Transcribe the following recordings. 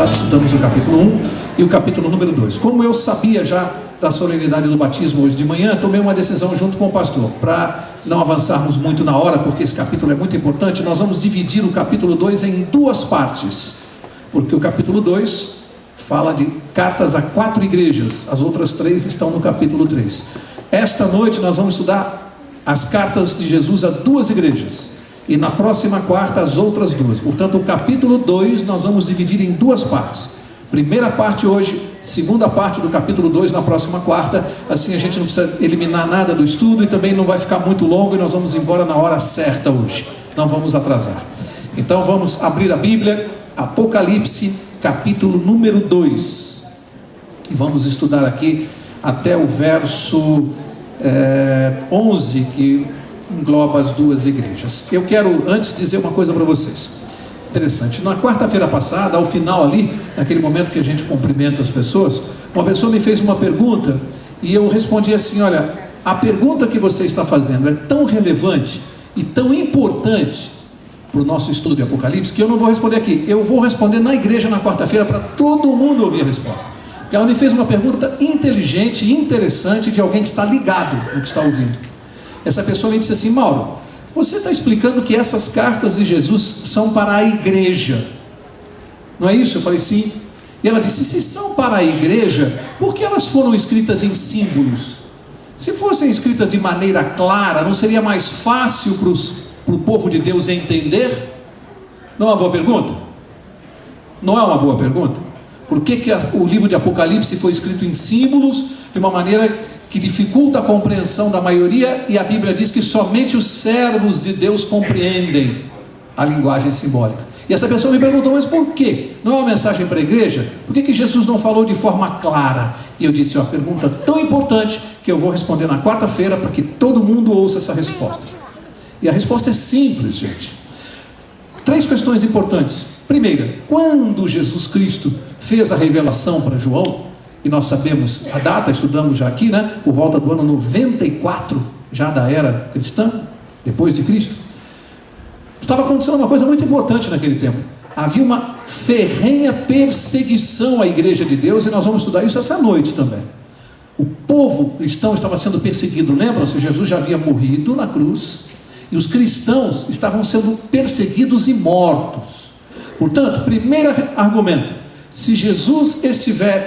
passado estudamos o capítulo 1 e o capítulo número 2. Como eu sabia já da solenidade do batismo hoje de manhã, tomei uma decisão junto com o pastor, para não avançarmos muito na hora, porque esse capítulo é muito importante. Nós vamos dividir o capítulo 2 em duas partes, porque o capítulo 2 fala de cartas a 4 igrejas, as outras 3 estão no capítulo 3. Esta noite nós vamos estudar as cartas de Jesus a 2 igrejas, e na próxima quarta as outras 2. Portanto, o capítulo 2 nós vamos dividir em 2 partes. Primeira parte hoje, segunda parte do capítulo 2 na próxima quarta. Assim a gente não precisa eliminar nada do estudo e também não vai ficar muito longo, e nós vamos embora na hora certa hoje, não vamos atrasar. Então vamos abrir a Bíblia, Apocalipse capítulo número 2, e vamos estudar aqui até o verso 11, que engloba as 2 igrejas. Eu quero antes dizer uma coisa para vocês interessante. Na quarta-feira passada, ao final ali, naquele momento que a gente cumprimenta as pessoas, uma pessoa me fez uma pergunta e eu respondi assim: olha, a pergunta que você está fazendo é tão relevante e tão importante para o nosso estudo de Apocalipse, que eu não vou responder aqui, eu vou responder na igreja na quarta-feira para todo mundo ouvir a resposta. Porque ela me fez uma pergunta inteligente e interessante de alguém que está ligado no que está ouvindo. Essa pessoa me disse assim: Mauro, você está explicando que essas cartas de Jesus são para a igreja, não é isso? Eu falei sim. E ela disse: se são para a igreja, por que elas foram escritas em símbolos? Se fossem escritas de maneira clara, não seria mais fácil para o povo de Deus entender? Não é uma boa pergunta? Não é uma boa pergunta? Por que o livro de Apocalipse foi escrito em símbolos, de uma maneira que dificulta a compreensão da maioria, e a Bíblia diz que somente os servos de Deus compreendem a linguagem simbólica? E essa pessoa me perguntou: mas por quê? Não é uma mensagem para a igreja? Por que Jesus não falou de forma clara? E eu disse: uma pergunta tão importante que eu vou responder na quarta-feira, para que todo mundo ouça essa resposta. E a resposta é simples, gente. 3 questões importantes. Primeira, quando Jesus Cristo fez a revelação para João, e nós sabemos a data, estudamos já aqui, né? Por volta do ano 94, já da era cristã, depois de Cristo, estava acontecendo uma coisa muito importante naquele tempo. Havia uma ferrenha perseguição à igreja de Deus, e nós vamos estudar isso essa noite também. O povo cristão estava sendo perseguido. Lembram-se? Jesus já havia morrido na cruz, e os cristãos estavam sendo perseguidos e mortos. Portanto, primeiro argumento: se Jesus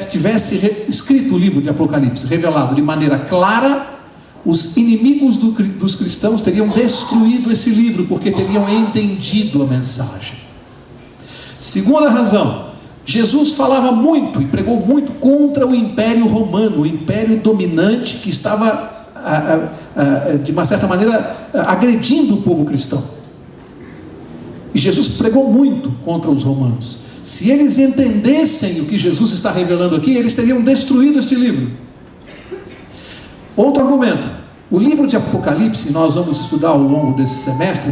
tivesse escrito o livro de Apocalipse, revelado de maneira clara, os inimigos dos cristãos teriam destruído esse livro, porque teriam entendido a mensagem. Segunda razão: Jesus falava muito e pregou muito contra o Império Romano, o império dominante que estava, de uma certa maneira, agredindo o povo cristão. E Jesus pregou muito contra os romanos. Se eles entendessem o que Jesus está revelando aqui, eles teriam destruído esse livro. Outro argumento: o livro de Apocalipse, nós vamos estudar ao longo desse semestre,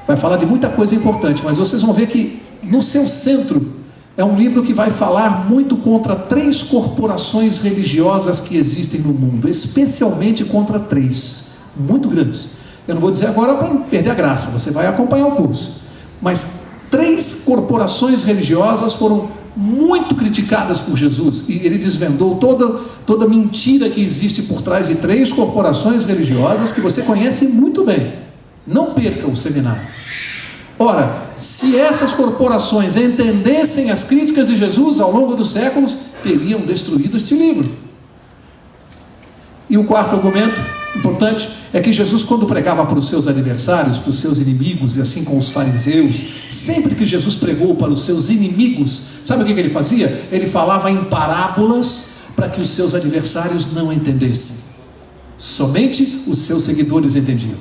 vai falar de muita coisa importante, mas vocês vão ver que no seu centro é um livro que vai falar muito contra 3 corporações religiosas que existem no mundo, especialmente contra 3 muito grandes. Eu não vou dizer agora para não perder a graça, você vai acompanhar o curso. Mas 3 corporações religiosas foram muito criticadas por Jesus, e ele desvendou toda mentira que existe por trás de 3 corporações religiosas que você conhece muito bem. Não perca o seminário. Ora, se essas corporações entendessem as críticas de Jesus ao longo dos séculos, teriam destruído este livro. E o quarto argumento importante é que Jesus, quando pregava para os seus adversários, para os seus inimigos, e assim com os fariseus, sempre que Jesus pregou para os seus inimigos, sabe o que ele fazia? Ele falava em parábolas para que os seus adversários não entendessem. Somente os seus seguidores entendiam.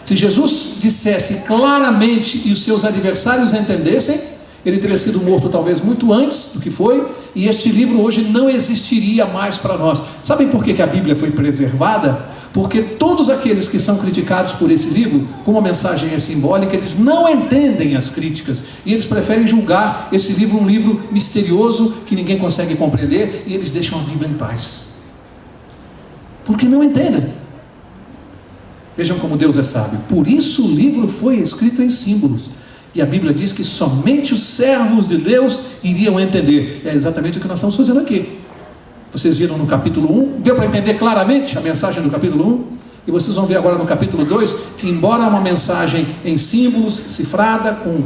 Se Jesus dissesse claramente e os seus adversários entendessem, ele teria sido morto talvez muito antes do que foi, e este livro hoje não existiria mais para nós. Sabem por que a Bíblia foi preservada? Porque todos aqueles que são criticados por esse livro, como a mensagem é simbólica, eles não entendem as críticas, e eles preferem julgar esse livro um livro misterioso, que ninguém consegue compreender, e eles deixam a Bíblia em paz, porque não entendem. Vejam como Deus é sábio. Por isso o livro foi escrito em símbolos. E a Bíblia diz que somente os servos de Deus iriam entender. É exatamente o que nós estamos fazendo aqui. Vocês viram no capítulo 1, deu para entender claramente a mensagem do capítulo 1? E vocês vão ver agora no capítulo 2, que embora uma mensagem em símbolos, cifrada, com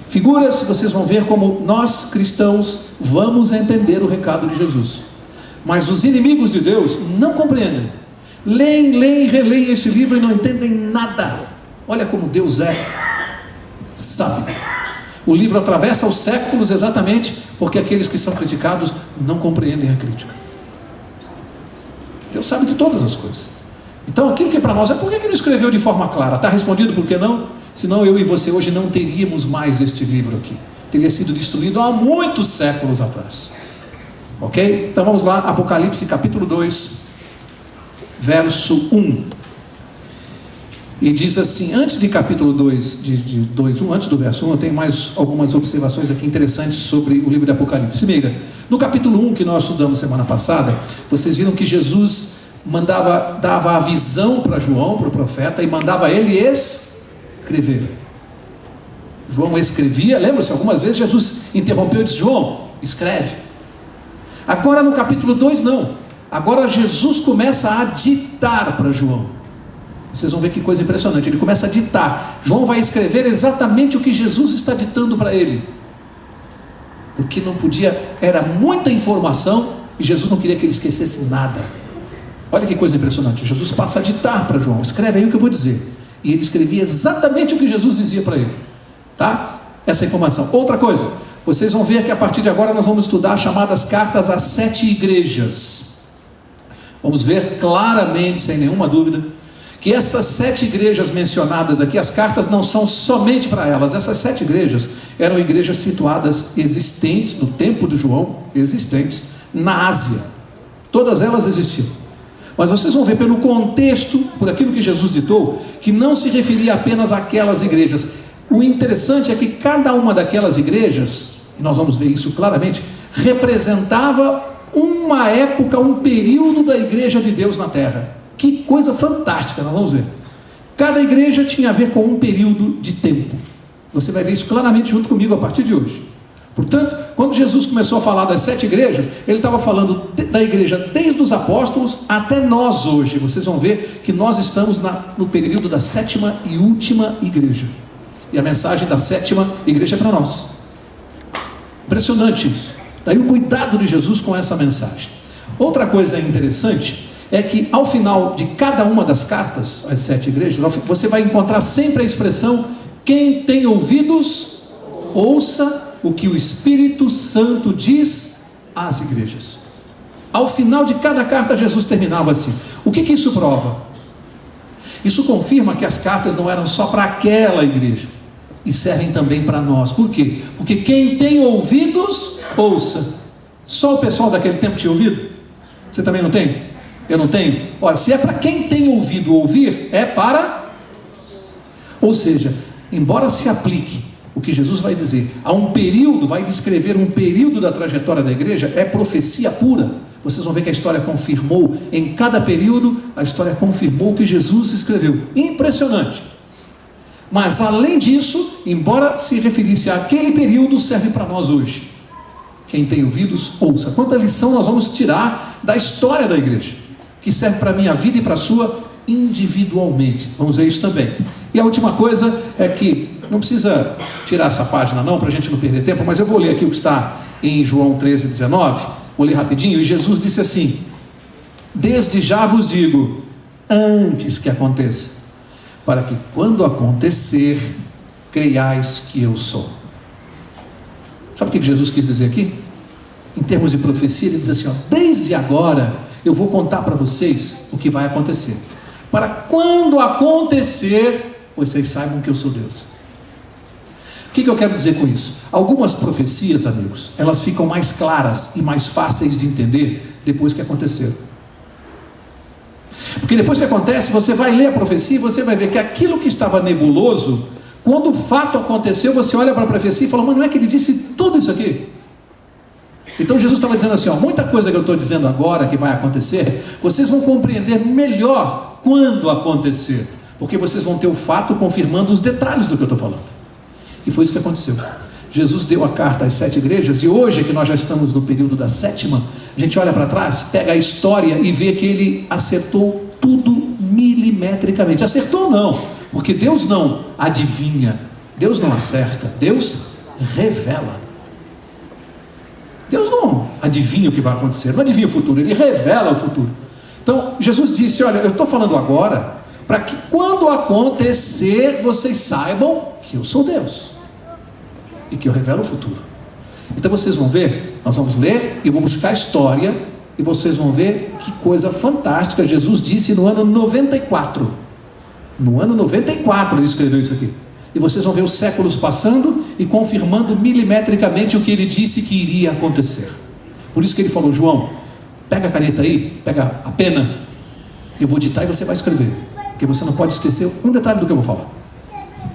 figuras, vocês vão ver como nós cristãos vamos entender o recado de Jesus. Mas os inimigos de Deus não compreendem. Leem e releem esse livro e não entendem nada. Olha como Deus é sábio. O livro atravessa os séculos exatamente porque aqueles que são criticados não compreendem a crítica. Deus sabe de todas as coisas. Então aquilo que é para nós é por que não escreveu de forma clara? Está respondido por que não? Senão eu e você hoje não teríamos mais este livro aqui. Teria sido destruído há muitos séculos atrás. Ok? Então vamos lá, Apocalipse capítulo 2, verso 1. E diz assim, antes de capítulo 2, antes do verso 1, eu tenho mais algumas observações aqui interessantes sobre o livro de Apocalipse. Primeiro, no capítulo 1 que nós estudamos semana passada, vocês viram que Jesus dava a visão para João, para o profeta, e mandava ele escrever. João escrevia, lembra-se, algumas vezes Jesus interrompeu e disse, João, escreve. Agora no capítulo 2 não, agora Jesus começa a ditar para João. Vocês vão ver que coisa impressionante, ele começa a ditar. João vai escrever exatamente o que Jesus está ditando para ele, porque não podia, era muita informação, e Jesus não queria que ele esquecesse nada. Olha que coisa impressionante, Jesus passa a ditar para João, escreve aí o que eu vou dizer, e ele escrevia exatamente o que Jesus dizia para ele, tá? Essa informação. Outra coisa, vocês vão ver que a partir de agora nós vamos estudar as chamadas cartas às 7 igrejas. Vamos ver claramente, sem nenhuma dúvida, que essas 7 igrejas mencionadas aqui, as cartas não são somente para elas. Essas 7 igrejas eram igrejas situadas, existentes, no tempo de João, existentes, na Ásia. Todas elas existiam. Mas vocês vão ver pelo contexto, por aquilo que Jesus ditou, que não se referia apenas àquelas igrejas. O interessante é que cada uma daquelas igrejas, e nós vamos ver isso claramente, representava uma época, um período da igreja de Deus na terra. Que coisa fantástica, nós vamos ver. Cada igreja tinha a ver com um período de tempo. Você vai ver isso claramente junto comigo a partir de hoje. Portanto, quando Jesus começou a falar das 7 igrejas, ele estava falando da igreja desde os apóstolos até nós hoje. Vocês vão ver que nós estamos no período da 7ª e última igreja. E a mensagem da 7ª igreja é para nós. Impressionante isso. Daí o cuidado de Jesus com essa mensagem. Outra coisa interessante é que ao final de cada uma das cartas às 7 igrejas, você vai encontrar sempre a expressão: quem tem ouvidos, ouça o que o Espírito Santo diz às igrejas. Ao final de cada carta, Jesus terminava assim. O que isso prova? Isso confirma que as cartas não eram só para aquela igreja, e servem também para nós. Por quê? Porque quem tem ouvidos, ouça. Só o pessoal daquele tempo tinha ouvido? Você também não tem? Eu não tenho? Olha, se é para quem tem ouvido ouvir, é para... Ou seja, embora se aplique o que Jesus vai dizer a um período, vai descrever um período da trajetória da igreja, é profecia pura. Vocês vão ver que a história confirmou, em cada período, a história confirmou o que Jesus escreveu. Impressionante. Mas além disso, embora se referisse àquele período, serve para nós hoje. Quem tem ouvidos, ouça. Quanta lição nós vamos tirar da história da igreja, que serve para a minha vida e para a sua individualmente. Vamos ver isso também. E a última coisa é que, não precisa tirar essa página não, para a gente não perder tempo, mas eu vou ler aqui o que está em João 13:19, vou ler rapidinho. E Jesus disse assim: desde já vos digo, antes que aconteça, para que quando acontecer, creiais que eu sou. Sabe o que Jesus quis dizer aqui? Em termos de profecia, ele diz assim, ó, desde agora eu vou contar para vocês o que vai acontecer, para quando acontecer, vocês saibam que eu sou Deus. O que eu quero dizer com isso? Algumas profecias, amigos, elas ficam mais claras e mais fáceis de entender depois que aconteceram. Porque depois que acontece, você vai ler a profecia e você vai ver que aquilo que estava nebuloso, quando o fato aconteceu, você olha para a profecia e fala, mas não é que ele disse tudo isso aqui? Então Jesus estava dizendo assim, ó, muita coisa que eu estou dizendo agora que vai acontecer, vocês vão compreender melhor quando acontecer, porque vocês vão ter o fato confirmando os detalhes do que eu estou falando. E foi isso que aconteceu. Jesus deu a carta às 7 igrejas, e hoje que nós já estamos no período da 7ª, a gente olha para trás, pega a história e vê que ele acertou tudo milimetricamente. Acertou não, porque Deus não adivinha, Deus não acerta, Deus revela. Deus não adivinha o que vai acontecer, não adivinha o futuro, Ele revela o futuro. Então Jesus disse, olha, eu estou falando agora para que quando acontecer vocês saibam que eu sou Deus e que eu revelo o futuro. Então vocês vão ver, nós vamos ler e vou buscar a história, e vocês vão ver que coisa fantástica Jesus disse no ano 94. No ano 94 ele escreveu isso aqui. E vocês vão ver os séculos passando e confirmando milimetricamente o que ele disse que iria acontecer. Por isso que ele falou, João, pega a caneta aí, pega a pena, eu vou ditar e você vai escrever, porque você não pode esquecer um detalhe do que eu vou falar.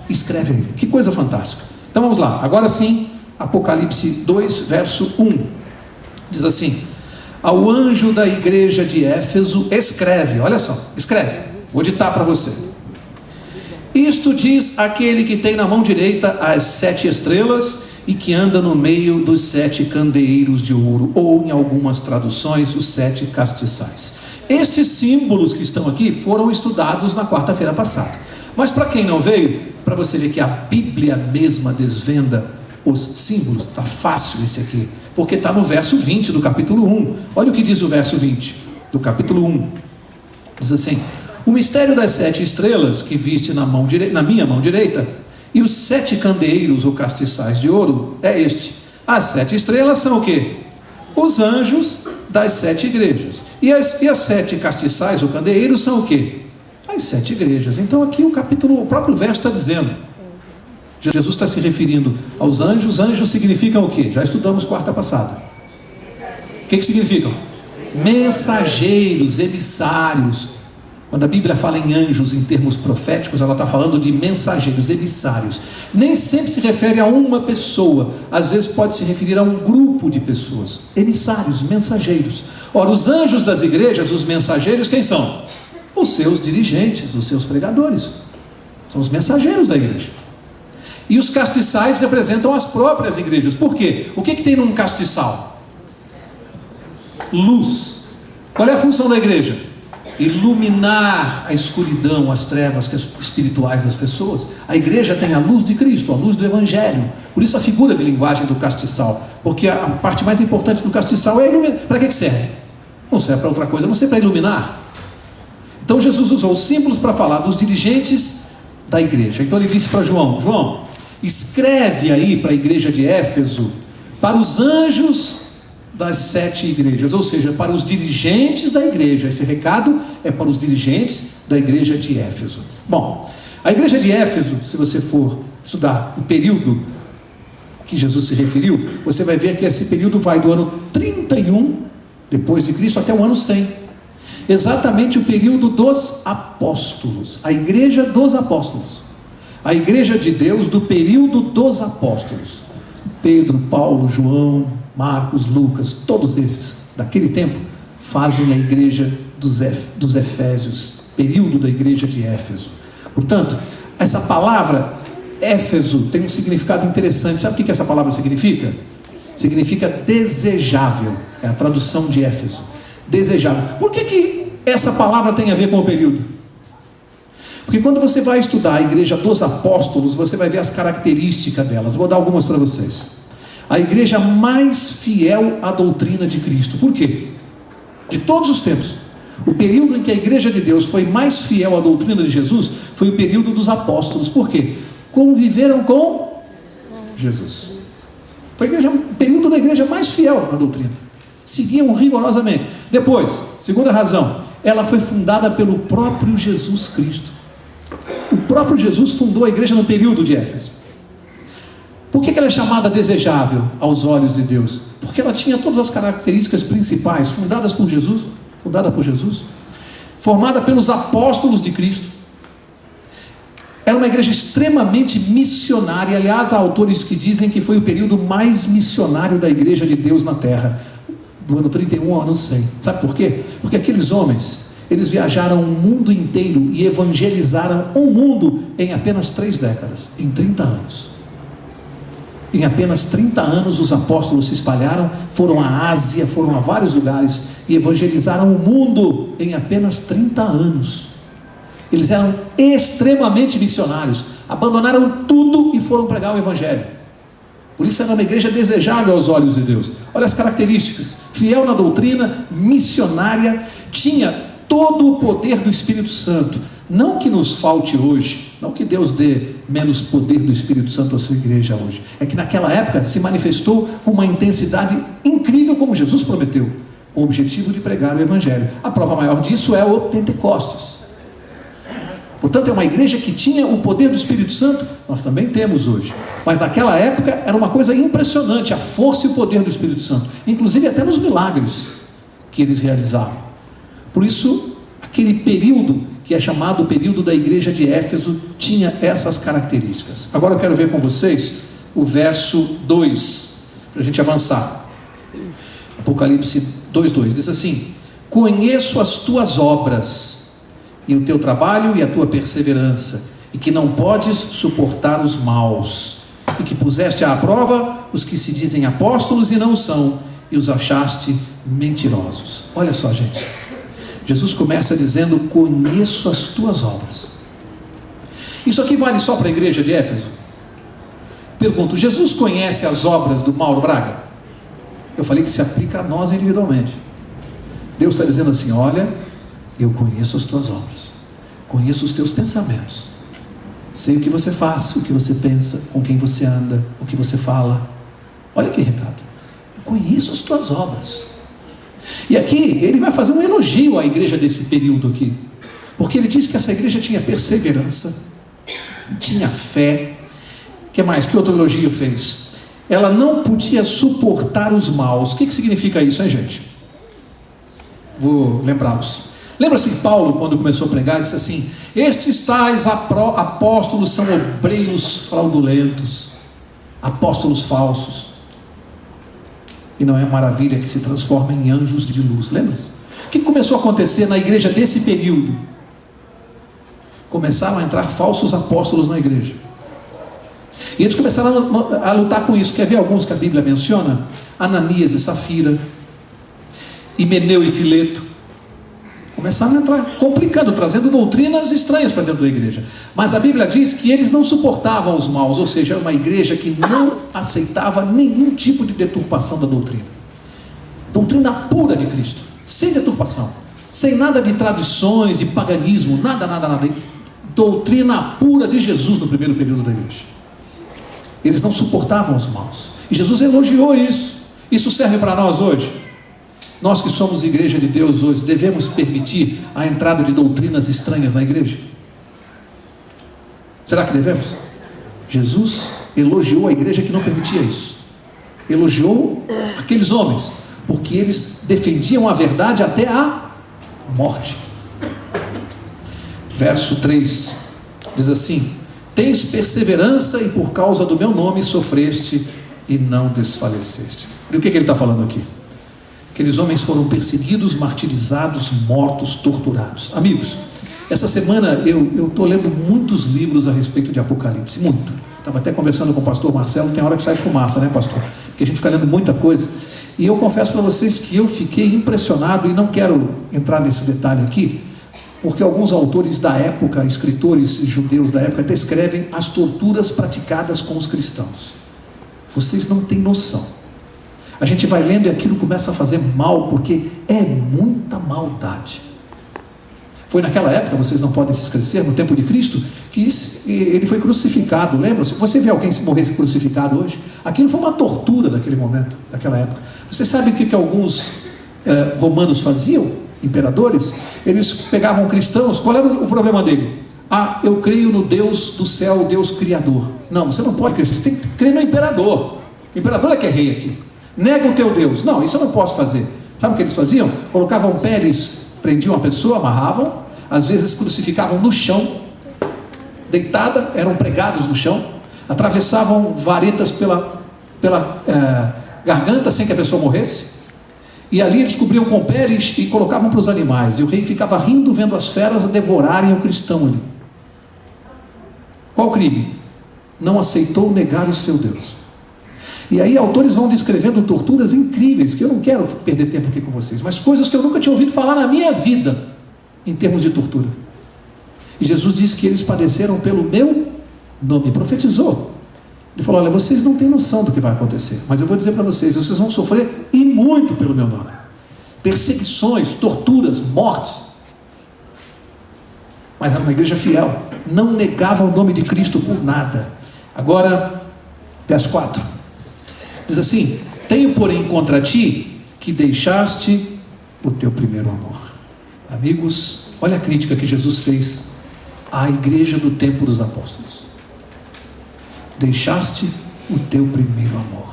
Escreve aí, que coisa fantástica. Então vamos lá, agora sim, Apocalipse 2, verso 1, diz assim: ao anjo da igreja de Éfeso escreve, olha só, escreve, vou ditar para você. Isto diz aquele que tem na mão direita as 7 estrelas e que anda no meio dos 7 candeeiros de ouro, ou em algumas traduções, os 7 castiçais. Estes símbolos que estão aqui foram estudados na quarta-feira passada. Mas para quem não veio, para você ver que a Bíblia mesma desvenda os símbolos, está fácil esse aqui, porque está no verso 20 do capítulo 1. Olha o que diz o verso 20 do capítulo 1. Diz assim: o mistério das 7 estrelas que viste na minha mão direita, e os 7 candeeiros ou castiçais de ouro é este. As 7 estrelas são o quê? Os anjos das 7 igrejas. E as 7 castiçais ou candeeiros são o quê? As 7 igrejas. Então aqui o próprio verso está dizendo, Jesus está se referindo aos anjos. Anjos significam o quê? Já estudamos quarta passada. O que significam? Mensageiros, emissários. Quando a Bíblia fala em anjos em termos proféticos, ela está falando de mensageiros, emissários. Nem sempre se refere a uma pessoa, às vezes pode se referir a um grupo de pessoas. Emissários, mensageiros. Ora, os anjos das igrejas, os mensageiros, quem são? Os seus dirigentes, os seus pregadores. São os mensageiros da igreja. E os castiçais representam as próprias igrejas. Por quê? O que tem num castiçal? Luz. Qual é a função da igreja? Iluminar a escuridão, as trevas espirituais das pessoas. A igreja tem a luz de Cristo, a luz do Evangelho. Por isso a figura de linguagem do castiçal, porque a parte mais importante do castiçal é iluminar. Para que serve? Não serve para outra coisa, não serve para iluminar. Então Jesus usou os símbolos para falar dos dirigentes da igreja. Então ele disse para João: João, escreve aí para a igreja de Éfeso, para os anjos das 7 igrejas, ou seja, para os dirigentes da igreja. Esse recado é para os dirigentes da igreja de Éfeso. Bom, a igreja de Éfeso, se você for estudar o período que Jesus se referiu, você vai ver que esse período vai do ano 31 depois de Cristo até o ano 100. Exatamente o período dos apóstolos, a igreja dos apóstolos, a igreja de Deus do período dos apóstolos. Pedro, Paulo, João, Marcos, Lucas, todos esses daquele tempo fazem a igreja dos Efésios, período da igreja de Éfeso. Portanto, essa palavra Éfeso tem um significado interessante. Sabe o que essa palavra significa? Significa desejável. É a tradução de Éfeso, desejável. Por que essa palavra tem a ver com o período? Porque quando você vai estudar a igreja dos apóstolos, você vai ver as características delas. Vou dar algumas para vocês. A igreja mais fiel à doutrina de Cristo. Por quê? De todos os tempos, o período em que a igreja de Deus foi mais fiel à doutrina de Jesus foi o período dos apóstolos. Por quê? Conviveram com Jesus. Foi o período da igreja mais fiel à doutrina. Seguiam rigorosamente. Depois, segunda razão, ela foi fundada pelo próprio Jesus Cristo. O próprio Jesus fundou a igreja no período de Éfeso. Por que ela é chamada desejável aos olhos de Deus? Porque ela tinha todas as características principais, fundada por Jesus, formada pelos apóstolos de Cristo. Era uma igreja extremamente missionária. Aliás, há autores que dizem que foi o período mais missionário da igreja de Deus na terra, do ano 31 ao ano 100. Sabe por quê? Porque aqueles homens, eles viajaram o mundo inteiro e evangelizaram o mundo em apenas 3 décadas, em 30 anos. Em apenas 30 anos os apóstolos se espalharam, foram à Ásia, foram a vários lugares e evangelizaram o mundo em apenas 30 anos. Eles eram extremamente missionários, abandonaram tudo e foram pregar o evangelho. Por isso era uma igreja desejável aos olhos de Deus. Olha as características: fiel na doutrina, missionária, tinha todo o poder do Espírito Santo. Não que nos falte hoje, não que Deus dê menos poder do Espírito Santo à sua igreja hoje, é que naquela época se manifestou com uma intensidade incrível, como Jesus prometeu, com o objetivo de pregar o evangelho. A prova maior disso é o Pentecostes. Portanto, é uma igreja que tinha o poder do Espírito Santo. Nós também temos hoje, mas naquela época era uma coisa impressionante, a força e o poder do Espírito Santo, inclusive até nos milagres que eles realizavam. Por isso, aquele período que é chamado o período da igreja de Éfeso tinha essas características. Agora eu quero ver com vocês o verso 2, para a gente avançar. Apocalipse 2:2 diz assim: conheço as tuas obras, e o teu trabalho e a tua perseverança, e que não podes suportar os maus, e que puseste à prova os que se dizem apóstolos e não são, e os achaste mentirosos. Olha só, gente, Jesus começa dizendo: conheço as tuas obras. Isso aqui vale só para a igreja de Éfeso? Pergunto: Jesus conhece as obras do Mauro Braga? Eu falei que se aplica a nós individualmente. Deus está dizendo assim: olha, eu conheço as tuas obras, conheço os teus pensamentos, sei o que você faz, o que você pensa, com quem você anda, o que você fala. Olha que recado: eu conheço as tuas obras. E aqui ele vai fazer um elogio à igreja desse período aqui, porque ele diz que essa igreja tinha perseverança, tinha fé. Que mais? Que outro elogio fez? Ela não podia suportar os maus. O que significa isso, hein, gente? Vou lembrá-los. Lembra-se que Paulo, quando começou a pregar, disse assim: estes tais apóstolos são obreiros fraudulentos, apóstolos falsos. E não é maravilha que se transforma em anjos de luz. Lembra-se? O que começou a acontecer na igreja desse período? Começaram a entrar falsos apóstolos na igreja, e eles começaram a lutar com isso. Quer ver alguns que a Bíblia menciona? Ananias e Safira, Himeneu e Fileto. Começaram a entrar, complicando, trazendo doutrinas estranhas para dentro da igreja. Mas a Bíblia diz que eles não suportavam os maus, ou seja, era uma igreja que não aceitava nenhum tipo de deturpação da doutrina. Doutrina pura de Cristo, sem deturpação, sem nada de tradições, de paganismo, nada. Doutrina pura de Jesus no primeiro período da igreja. Eles não suportavam os maus, e Jesus elogiou isso. Isso serve para nós hoje. Nós que somos igreja de Deus hoje, devemos permitir a entrada de doutrinas estranhas na igreja? Será que devemos? Jesus elogiou a igreja que não permitia isso. Elogiou aqueles homens, porque eles defendiam a verdade até a morte. Verso 3 diz assim: tens perseverança e por causa do meu nome sofreste e não desfaleceste. E o que ele está falando aqui? Aqueles homens foram perseguidos, martirizados, mortos, torturados. Amigos, essa semana eu estou lendo muitos livros a respeito de Apocalipse, muito. Estava até conversando com o pastor Marcelo, tem hora que sai fumaça, né, pastor? Porque a gente fica lendo muita coisa. E eu confesso para vocês que eu fiquei impressionado, e não quero entrar nesse detalhe aqui, porque alguns autores da época, escritores judeus da época, descrevem as torturas praticadas com os cristãos. Vocês não têm noção. A gente vai lendo e aquilo começa a fazer mal, porque é muita maldade. Foi naquela época, vocês não podem se esquecer, no tempo de Cristo, que ele foi crucificado. Lembra-se? Você vê alguém se morrer crucificado hoje? Aquilo foi uma tortura daquele momento, daquela época. Você sabe o que alguns romanos faziam? Imperadores? Eles pegavam cristãos. Qual era o problema dele? Ah, eu creio no Deus do céu, o Deus criador. Não, você não pode crer, você tem que crer no imperador. O imperador é que é rei aqui. Nega o teu Deus. Não, isso eu não posso fazer. Sabe o que eles faziam? Colocavam peles, prendiam a pessoa, amarravam, às vezes crucificavam no chão, deitada, eram pregados no chão, atravessavam varetas pela garganta sem que a pessoa morresse, e ali eles cobriam com peles e colocavam para os animais, e o rei ficava rindo vendo as feras devorarem o cristão ali. Qual o crime? Não aceitou negar o seu Deus. E aí autores vão descrevendo torturas incríveis, que eu não quero perder tempo aqui com vocês, mas coisas que eu nunca tinha ouvido falar na minha vida, em termos de tortura. E Jesus disse que eles padeceram pelo meu nome, profetizou. Ele falou: olha, vocês não têm noção do que vai acontecer, mas eu vou dizer para vocês, vocês vão sofrer e muito pelo meu nome. Perseguições, torturas, mortes. Mas era uma igreja fiel, não negava o nome de Cristo por nada. Agora, verso 4, diz assim: tenho porém contra ti que deixaste o teu primeiro amor. Amigos, olha a crítica que Jesus fez à igreja do tempo dos apóstolos. Deixaste o teu primeiro amor.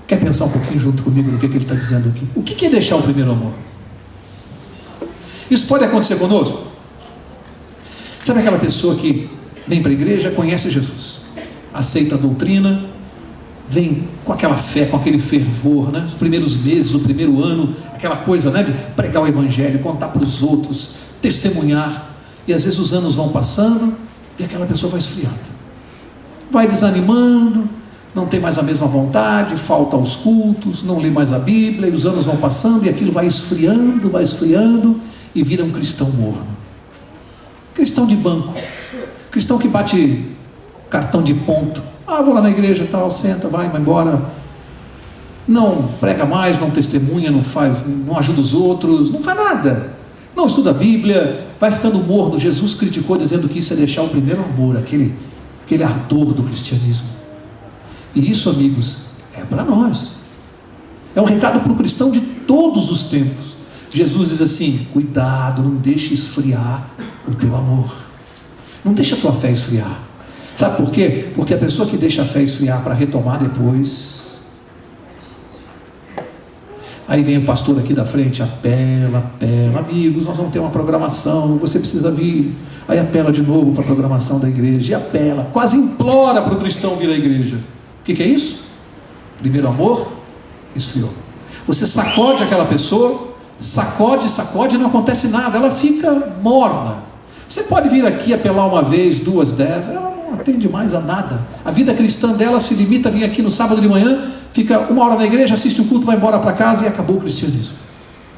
Quer pensar um pouquinho junto comigo no que ele está dizendo aqui? O que é deixar o primeiro amor? Isso pode acontecer conosco? Sabe aquela pessoa que vem para a igreja, conhece Jesus, aceita a doutrina, vem com aquela fé, com aquele fervor, né? Os primeiros meses, o primeiro ano, aquela coisa, né, de pregar o evangelho, contar para os outros, testemunhar, e às vezes os anos vão passando e aquela pessoa vai esfriando, vai desanimando, não tem mais a mesma vontade, falta aos cultos, não lê mais a Bíblia, e os anos vão passando e aquilo vai esfriando e vira um cristão morno, cristão de banco, cristão que bate cartão de ponto. Vou lá na igreja, tal, senta, vai embora, não prega mais, não testemunha, não faz, não ajuda os outros, não faz nada, não estuda a Bíblia, vai ficando morno. Jesus criticou dizendo que isso é deixar o primeiro amor, aquele ardor do cristianismo. E isso, amigos, é para nós, é um recado para o cristão de todos os tempos. Jesus diz assim: cuidado, não deixe esfriar o teu amor, não deixa a tua fé esfriar. Sabe por quê? Porque a pessoa que deixa a fé esfriar para retomar depois, aí vem o pastor aqui da frente, apela, amigos, nós vamos ter uma programação, você precisa vir, aí apela de novo para a programação da igreja, e apela, quase implora para o cristão vir à igreja. O que é isso? Primeiro amor esfriou. Você sacode aquela pessoa, sacode, e não acontece nada, ela fica morna. Você pode vir aqui apelar uma vez, 2, 10, ela não atende mais a nada. A vida cristã dela se limita a vir aqui no sábado de manhã, fica 1 hora na igreja, assiste o culto, vai embora para casa e acabou o cristianismo.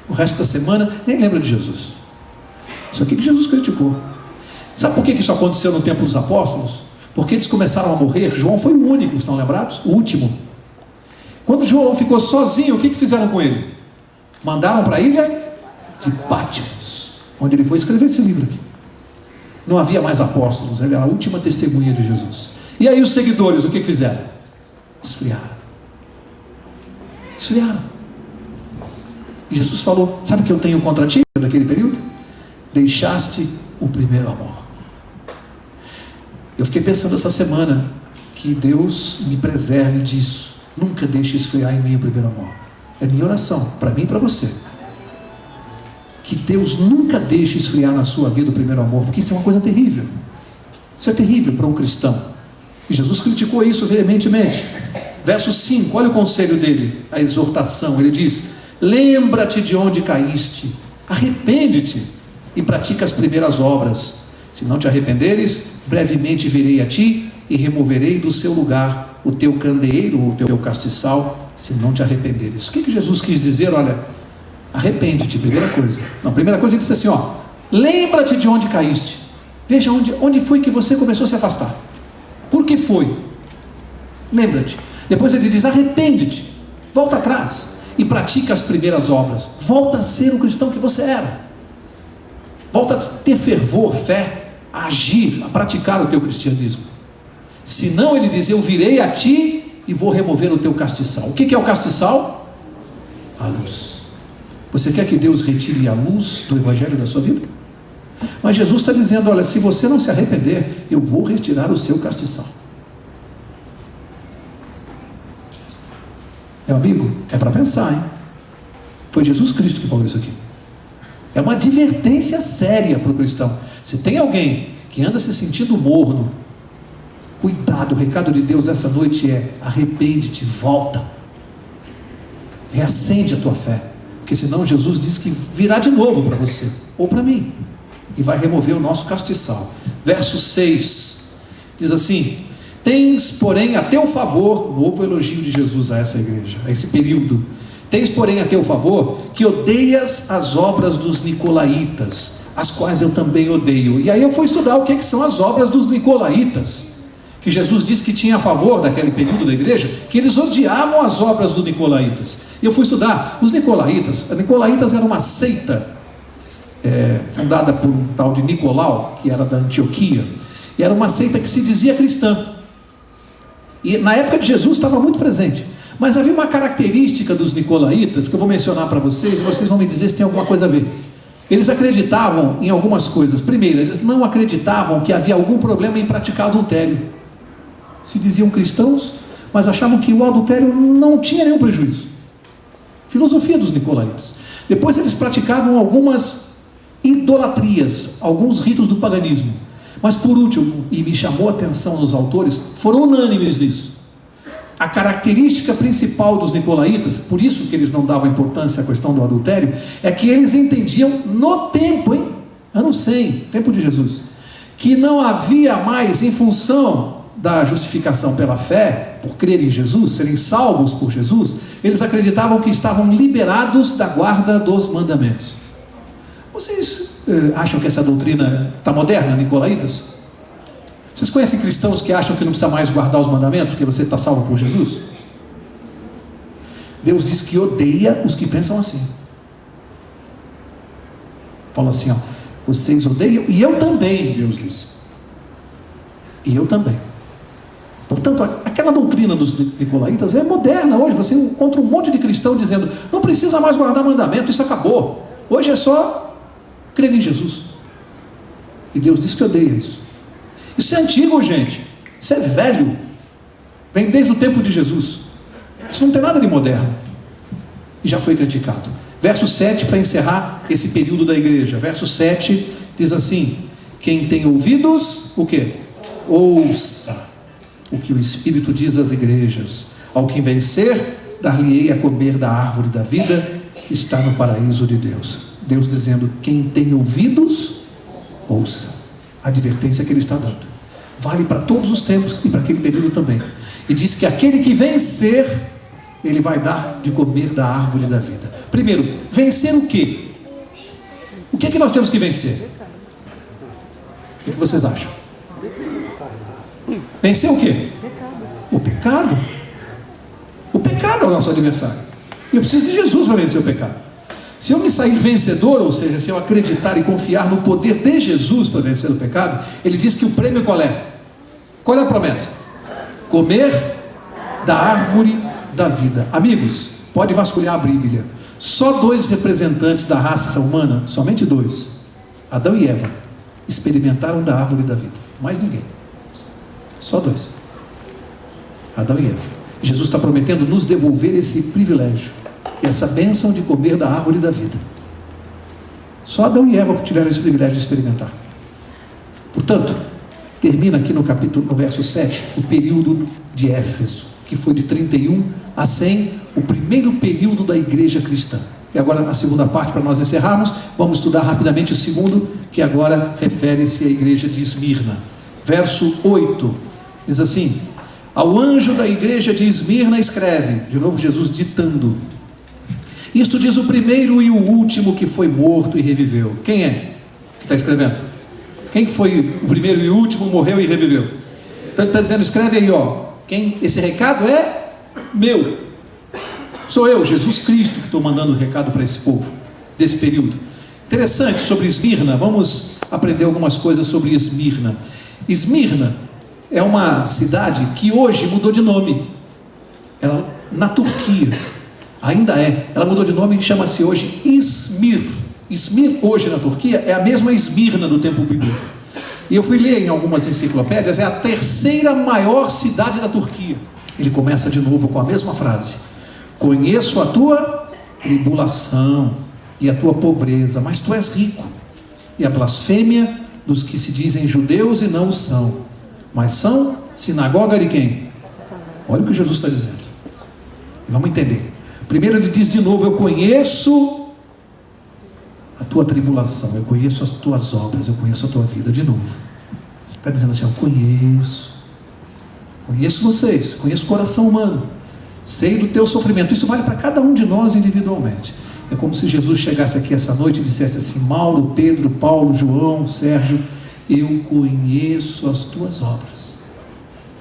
O resto da semana nem lembra de Jesus. Isso aqui que Jesus criticou. Sabe por que isso aconteceu no tempo dos apóstolos? Porque eles começaram a morrer. João foi o único, estão lembrados? O último. Quando João ficou sozinho, o que fizeram com ele? Mandaram para a ilha de Patmos, onde ele foi escrever esse livro aqui. Não havia mais apóstolos, ele era a última testemunha de Jesus. E aí os seguidores, o que fizeram? Esfriaram. E Jesus falou: sabe o que eu tenho contra ti naquele período? Deixaste o primeiro amor. Eu fiquei pensando essa semana que Deus me preserve disso. Nunca deixe esfriar em mim o primeiro amor. É minha oração, para mim e para você. Que Deus nunca deixe esfriar na sua vida o primeiro amor, porque isso é uma coisa terrível. Isso é terrível para um cristão. E Jesus criticou isso veementemente. Verso 5, olha o conselho dele, a exortação. Ele diz: lembra-te de onde caíste, arrepende-te e pratica as primeiras obras. Se não te arrependeres, brevemente virei a ti e removerei do seu lugar o teu candeeiro, o teu castiçal, se não te arrependeres. O que Jesus quis dizer? Olha, arrepende-te, primeira coisa. Não, primeira coisa ele disse assim, lembra-te de onde caíste. Veja onde foi que você começou a se afastar. Por que foi? Lembra-te. Depois ele diz: arrepende-te, volta atrás e pratica as primeiras obras. Volta a ser o cristão que você era. Volta a ter fervor, fé, a agir, a praticar o teu cristianismo. Senão, ele diz: eu virei a ti e vou remover o teu castiçal. O que é o castiçal? A luz. Você quer que Deus retire a luz do evangelho da sua vida? Mas Jesus está dizendo: olha, se você não se arrepender, eu vou retirar o seu castiçal. Meu amigo, é para pensar, hein? Foi Jesus Cristo que falou isso aqui. É uma advertência séria para o cristão. Se tem alguém que anda se sentindo morno, cuidado, o recado de Deus essa noite é: arrepende-te, volta, reacende a tua fé, porque senão Jesus diz que virá de novo para você, ou para mim, e vai remover o nosso castiçal. Verso 6, diz assim: Tens, porém, a teu favor, novo elogio de Jesus a essa igreja, a esse período. Tens, porém, a teu favor, que odeias as obras dos nicolaítas, as quais eu também odeio. E aí eu fui estudar o que são as obras dos nicolaítas, que Jesus disse que tinha a favor daquele período da igreja, que eles odiavam as obras dos nicolaítas. E eu fui estudar os nicolaítas. Os nicolaítas era uma seita fundada por um tal de Nicolau, que era da Antioquia, e era uma seita que se dizia cristã. E na época de Jesus estava muito presente. Mas havia uma característica dos nicolaítas que eu vou mencionar para vocês, e vocês vão me dizer se tem alguma coisa a ver. Eles acreditavam em algumas coisas. Primeiro, eles não acreditavam que havia algum problema em praticar adultério. Se diziam cristãos, mas achavam que o adultério não tinha nenhum prejuízo. Filosofia dos nicolaítas. Depois eles praticavam algumas idolatrias, alguns ritos do paganismo. Mas por último, e me chamou a atenção nos autores, foram unânimes nisso. A característica principal dos nicolaítas, por isso que eles não davam importância à questão do adultério, é que eles entendiam no tempo, ano 100, tempo de Jesus, que não havia mais, em função da justificação pela fé, por crer em Jesus, serem salvos por Jesus, eles acreditavam que estavam liberados da guarda dos mandamentos. Vocês acham que essa doutrina está moderna, nicolaítas? Vocês conhecem cristãos que acham que não precisa mais guardar os mandamentos porque você está salvo por Jesus? Deus diz que odeia os que pensam assim. Fala assim, vocês odeiam, e eu também, Deus diz. E eu também. Portanto, aquela doutrina dos nicolaítas é moderna hoje. Você encontra um monte de cristão dizendo, não precisa mais guardar mandamento, isso acabou. Hoje é só crer em Jesus. E Deus diz que odeia isso. Isso é antigo, gente. Isso é velho. Vem desde o tempo de Jesus. Isso não tem nada de moderno. E já foi criticado. Verso 7, para encerrar esse período da igreja. Verso 7 diz assim: quem tem ouvidos, o quê? Ouça o que o Espírito diz às igrejas. Ao que vencer, dar-lhe-ei a comer da árvore da vida que está no paraíso de Deus. Deus dizendo, quem tem ouvidos, ouça. A advertência que ele está dando vale para todos os tempos e para aquele período também. E diz que aquele que vencer, ele vai dar de comer da árvore da vida. Primeiro, vencer o quê? O que é que nós temos que vencer? O que vocês acham? Vencer o quê? O pecado. O pecado é o nosso adversário. E eu preciso de Jesus para vencer o pecado. Se eu me sair vencedor, ou seja, se eu acreditar e confiar no poder de Jesus para vencer o pecado, ele diz que o prêmio qual é? Qual é a promessa? Comer da árvore da vida. Amigos, pode vasculhar a Bíblia. Só 2 representantes da raça humana, somente 2, Adão e Eva, experimentaram da árvore da vida. Mais ninguém. Só 2. Adão e Eva. Jesus está prometendo nos devolver esse privilégio, essa bênção de comer da árvore da vida. Só Adão e Eva tiveram esse privilégio de experimentar. Portanto, termina aqui no verso 7, o período de Éfeso, que foi de 31 a 100, o primeiro período da igreja cristã. E agora, na segunda parte, para nós encerrarmos, vamos estudar rapidamente o segundo, que agora refere-se à igreja de Esmirna. Verso 8, diz assim: ao anjo da igreja de Esmirna escreve, de novo Jesus ditando, isto diz o primeiro e o último que foi morto e reviveu. Quem é que está escrevendo? Quem que foi o primeiro e o último, morreu e reviveu? Então ele está dizendo, escreve aí, esse recado é meu. Sou eu, Jesus Cristo, que estou mandando o recado para esse povo, desse período. Interessante sobre Esmirna, vamos aprender algumas coisas sobre Esmirna. Esmirna é uma cidade que hoje mudou de nome. Ela, na Turquia, ainda ela mudou de nome e chama-se hoje Izmir. Izmir hoje na Turquia é a mesma Esmirna do tempo bíblico. E eu fui ler em algumas enciclopédias, é a 3ª maior cidade da Turquia. Ele começa de novo com a mesma frase: conheço a tua tribulação e a tua pobreza, mas tu és rico, e a blasfêmia dos que se dizem judeus e não o são, mas são sinagoga de quem? Olha o que Jesus está dizendo. Vamos entender. Primeiro ele diz de novo, eu conheço a tua tribulação, eu conheço as tuas obras, eu conheço a tua vida. De novo, está dizendo assim, eu conheço. Conheço vocês, conheço o coração humano, sei do teu sofrimento. Isso vale para cada um de nós individualmente. É como se Jesus chegasse aqui essa noite e dissesse assim: Mauro, Pedro, Paulo, João, Sérgio, eu conheço as tuas obras,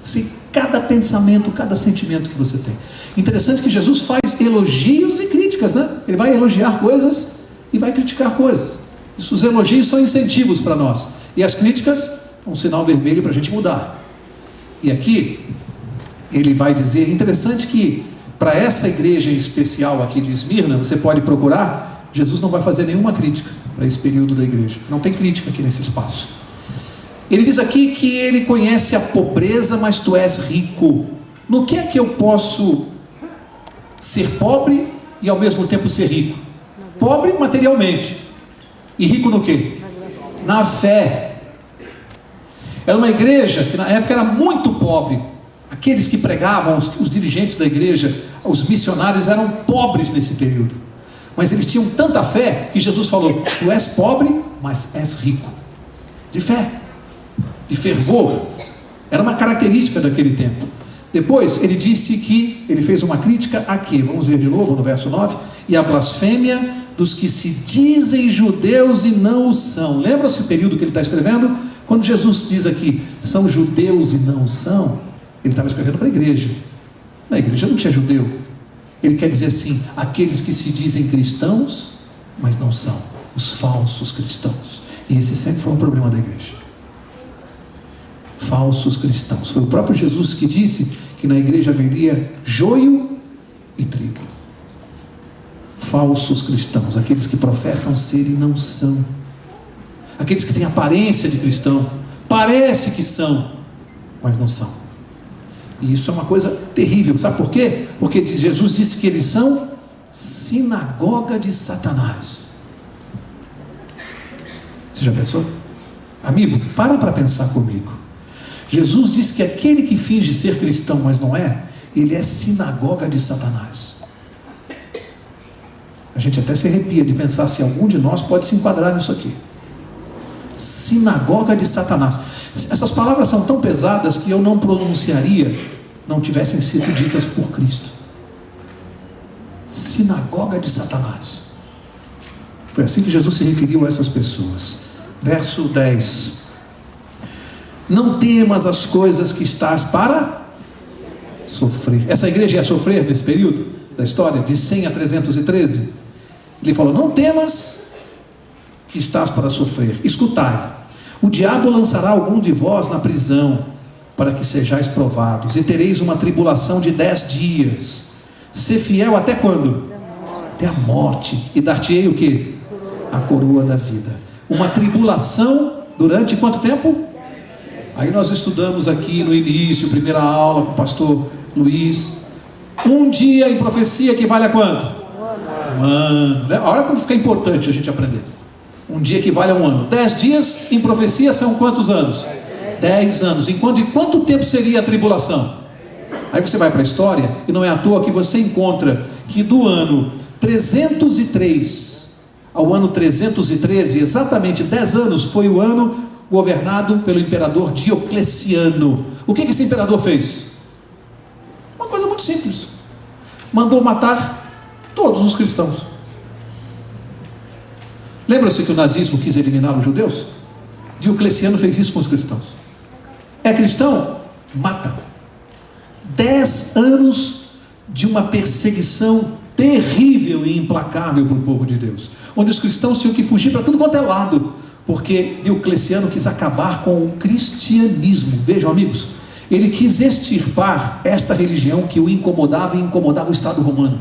sei cada pensamento, cada sentimento que você tem. Interessante que Jesus faz elogios e críticas, né? Ele vai elogiar coisas e vai criticar coisas. Isso, os elogios são incentivos para nós, e as críticas um sinal vermelho para a gente mudar. E aqui ele vai dizer, interessante que para essa igreja especial aqui de Esmirna, você pode procurar, Jesus não vai fazer nenhuma crítica para esse período da igreja, não tem crítica aqui nesse espaço. Ele diz aqui que ele conhece a pobreza, mas tu és rico. No que é que eu posso ser pobre e ao mesmo tempo ser rico? Pobre materialmente, e rico no quê? Na fé. Era uma igreja que na época era muito pobre. Aqueles que pregavam, os dirigentes da igreja, os missionários eram pobres nesse período. Mas eles tinham tanta fé que Jesus falou: tu és pobre, mas és rico. De fé, de fervor. Era uma característica daquele tempo. Depois ele disse que ele fez uma crítica aqui, vamos ver de novo no verso 9: e a blasfêmia dos que se dizem judeus e não o são. Lembra esse período que ele está escrevendo? Quando Jesus diz aqui, são judeus e não o são, ele estava escrevendo para a igreja. Na igreja não tinha judeu. Ele quer dizer assim, aqueles que se dizem cristãos, mas não são, os falsos cristãos. E esse sempre foi um problema da igreja. Falsos cristãos. Foi o próprio Jesus que disse que na igreja haveria joio e trigo. Falsos cristãos, aqueles que professam ser e não são, aqueles que têm aparência de cristão, parece que são, mas não são. E isso é uma coisa terrível, sabe por quê? Porque Jesus disse que eles são sinagoga de Satanás. Você já pensou? Amigo, para pensar comigo. Jesus disse que aquele que finge ser cristão, mas não é, ele é sinagoga de Satanás. A gente até se arrepia de pensar se algum de nós pode se enquadrar nisso aqui. Sinagoga de Satanás. Essas palavras são tão pesadas que eu não pronunciaria, não tivessem sido ditas por Cristo. Sinagoga de Satanás. Foi assim que Jesus se referiu a essas pessoas. Verso 10: não temas as coisas que estás para sofrer. Essa igreja ia sofrer nesse período da história, de 100 a 313. Ele falou: não temas que estás para sofrer. Escutai, o diabo lançará algum de vós na prisão, para que sejais provados, e tereis uma tribulação de 10 dias. Ser fiel até quando? Até a morte. E dar-te-ei o quê? A coroa da vida. Uma tribulação durante quanto tempo? Aí nós estudamos aqui no início, primeira aula com o pastor Luiz, um dia em profecia equivale a quanto? Um ano. Né? Olha como fica importante a gente aprender. Um dia equivale a um ano. 10 dias em profecia são quantos anos? 10 anos. E quanto tempo seria a tribulação? Aí você vai para a história, e não é à toa que você encontra que do ano 303 ao ano 313, exatamente 10 anos, foi o ano governado pelo imperador Diocleciano. O que esse imperador fez? Uma coisa muito simples: mandou matar todos os cristãos. Lembra-se que o nazismo quis eliminar os judeus? Diocleciano fez isso com os cristãos. É cristão? Mata. 10 anos de uma perseguição terrível e implacável para o povo de Deus, onde os cristãos tinham que fugir para tudo quanto é lado, porque Diocleciano quis acabar com o cristianismo. Vejam, amigos, ele quis extirpar esta religião que o incomodava e incomodava o Estado romano.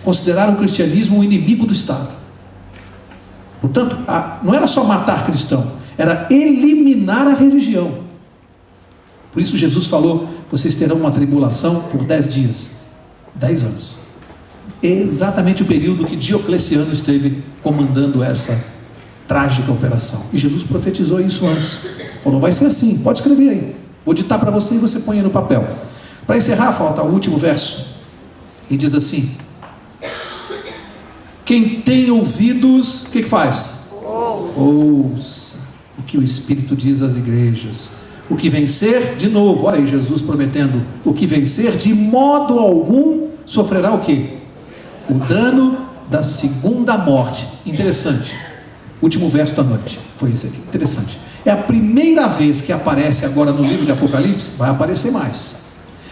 Consideraram o cristianismo o inimigo do Estado. Portanto, não era só matar cristão, era eliminar a religião. Por isso Jesus falou: vocês terão uma tribulação por 10 dias, 10 anos. Exatamente o período que Diocleciano esteve comandando essa trágica operação. E Jesus profetizou isso antes. Falou: vai ser assim, pode escrever aí. Vou ditar para você e você põe aí no papel. Para encerrar, falta o último verso. E diz assim: quem tem ouvidos, o que faz? Ouça o que o Espírito diz às igrejas. O que vencer, de novo, olha aí Jesus prometendo, o que vencer de modo algum sofrerá o quê? O dano da segunda morte. Interessante. Último verso da noite, foi isso aqui, interessante. É a primeira vez que aparece agora no livro de Apocalipse, vai aparecer mais,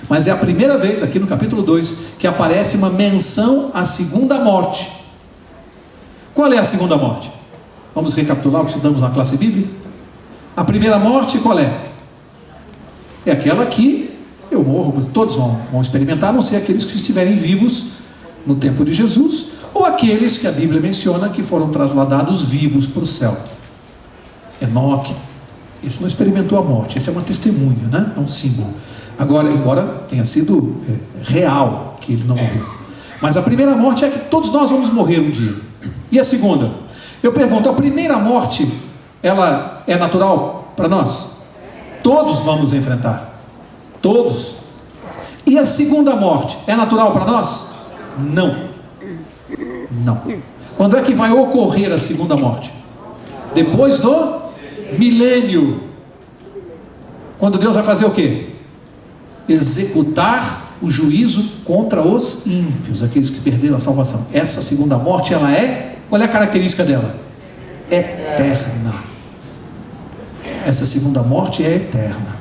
mas é a primeira vez aqui no capítulo 2 que aparece uma menção à segunda morte. Qual é a segunda morte? Vamos recapitular o que estudamos na classe bíblica. A primeira morte qual é? É aquela que eu morro, todos vão experimentar, a não ser aqueles que estiverem vivos no tempo de Jesus, ou aqueles que a Bíblia menciona que foram trasladados vivos para o céu. Enoque, esse não experimentou a morte, esse é uma testemunha, né? É um símbolo. Agora, embora tenha sido real que ele não morreu, mas a primeira morte é que todos nós vamos morrer um dia. E a segunda? Eu pergunto, a primeira morte, ela é natural para nós? Todos vamos enfrentar, todos. E a segunda morte, é natural para nós? Não. Não. Quando é que vai ocorrer a segunda morte? Depois do milênio. Quando Deus vai fazer o quê? Executar o juízo contra os ímpios, aqueles que perderam a salvação. Essa segunda morte, ela é, qual é a característica dela? Eterna. Essa segunda morte é eterna.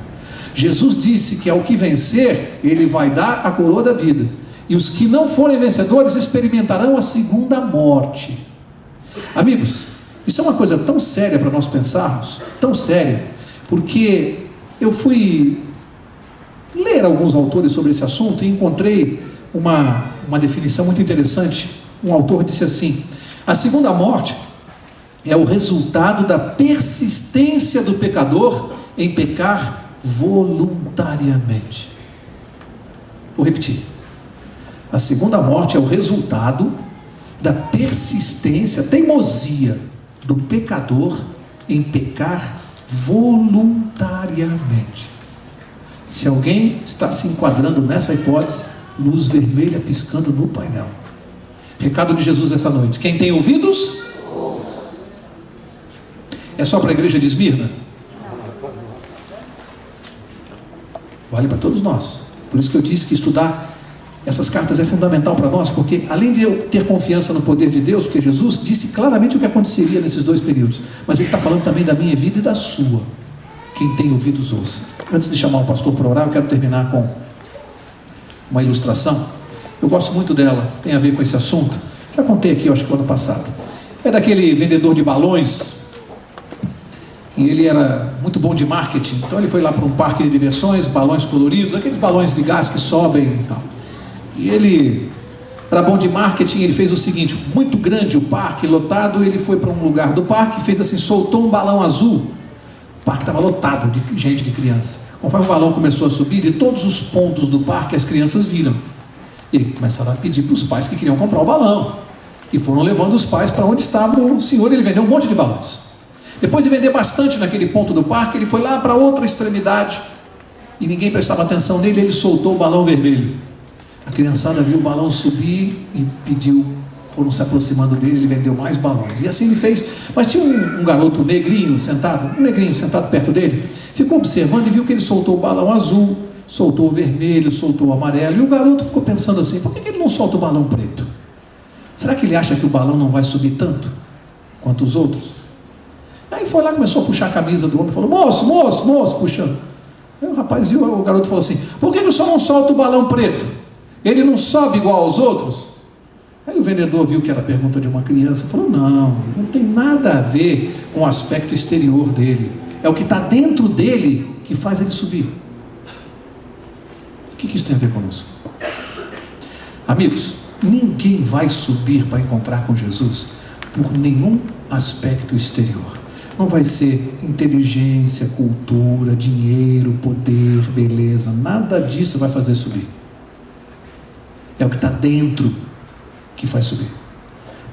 Jesus disse que ao que vencer, ele vai dar a coroa da vida. E os que não forem vencedores experimentarão a segunda morte. Amigos, isso é uma coisa tão séria para nós pensarmos, tão séria, porque eu fui ler alguns autores sobre esse assunto e encontrei uma definição muito interessante. Um autor disse assim: a segunda morte é o resultado da persistência do pecador em pecar voluntariamente. Vou repetir. A segunda morte é o resultado da persistência, teimosia do pecador em pecar voluntariamente. Se alguém está se enquadrando nessa hipótese, luz vermelha piscando no painel. Recado de Jesus essa noite: quem tem ouvidos? É só para a igreja de Esmirna? Vale para todos nós. Por isso que eu disse que estudar essas cartas é fundamental para nós, porque além de eu ter confiança no poder de Deus, porque Jesus disse claramente o que aconteceria nesses dois períodos, mas ele está falando também da minha vida e da sua. Quem tem ouvidos, ouça. Antes de chamar o pastor para orar, eu quero terminar com uma ilustração. Eu gosto muito dela, tem a ver com esse assunto. Já contei aqui, acho que no ano passado. É daquele vendedor de balões, e ele era muito bom de marketing. Então ele foi lá para um parque de diversões, balões coloridos, aqueles balões de gás que sobem e tal. E ele era bom de marketing. Ele fez o seguinte: muito grande o parque, lotado. Ele foi para um lugar do parque, fez assim, soltou um balão azul. O parque estava lotado de gente, de criança. Conforme o balão começou a subir, de todos os pontos do parque as crianças viram. E ele começaram a pedir para os pais que queriam comprar o balão, e foram levando os pais para onde estava o senhor. Ele vendeu um monte de balões. Depois de vender bastante naquele ponto do parque, ele foi lá para outra extremidade e ninguém prestava atenção nele. Ele soltou o balão vermelho. A criançada viu o balão subir e pediu, foram se aproximando dele. Ele vendeu mais balões, e assim ele fez. Mas tinha um garoto negrinho sentado perto dele, ficou observando e viu que ele soltou o balão azul, soltou o vermelho, soltou o amarelo, e o garoto ficou pensando assim: por que ele não solta o balão preto? Será que ele acha que o balão não vai subir tanto quanto os outros? Aí foi lá, começou a puxar a camisa do homem, falou: moço, puxando. Aí o rapaz viu, o garoto falou assim: por que o senhor não solta o balão preto? Ele não sobe igual aos outros? Aí o vendedor viu que era pergunta de uma criança, falou: não tem nada a ver com o aspecto exterior dele, é o que está dentro dele que faz ele subir. O que isso tem a ver conosco? Amigos, ninguém vai subir para encontrar com Jesus por nenhum aspecto exterior. Não vai ser inteligência, cultura, dinheiro, poder, beleza, nada disso vai fazer subir. É o que está dentro que faz subir.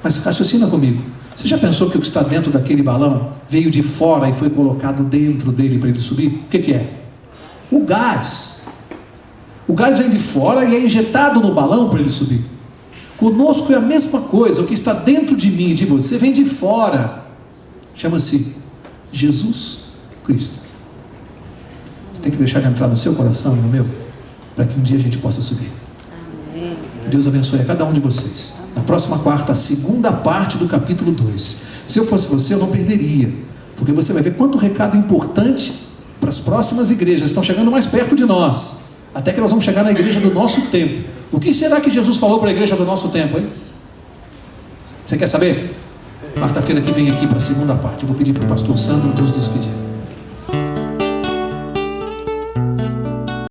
Mas raciocina comigo: você já pensou que o que está dentro daquele balão veio de fora e foi colocado dentro dele para ele subir? O que é? O gás. O gás vem de fora e é injetado no balão para ele subir. Conosco é a mesma coisa. O que está dentro de mim e de você vem de fora. Chama-se Jesus Cristo. tem que deixar de entrar no seu coração e no meu, para que um dia a gente possa subir. Amém. Que Deus abençoe a cada um de vocês. Na próxima quarta, a segunda parte do capítulo 2. Se eu fosse você, eu não perderia, porque você vai ver quanto recado importante para as próximas igrejas. Estão chegando mais perto de nós, até que nós vamos chegar na igreja do nosso tempo. O que será que Jesus falou para a igreja do nosso tempo, hein? Você quer saber? Quarta-feira que vem aqui para a segunda parte. Eu vou pedir para o pastor Sandro nos despedir.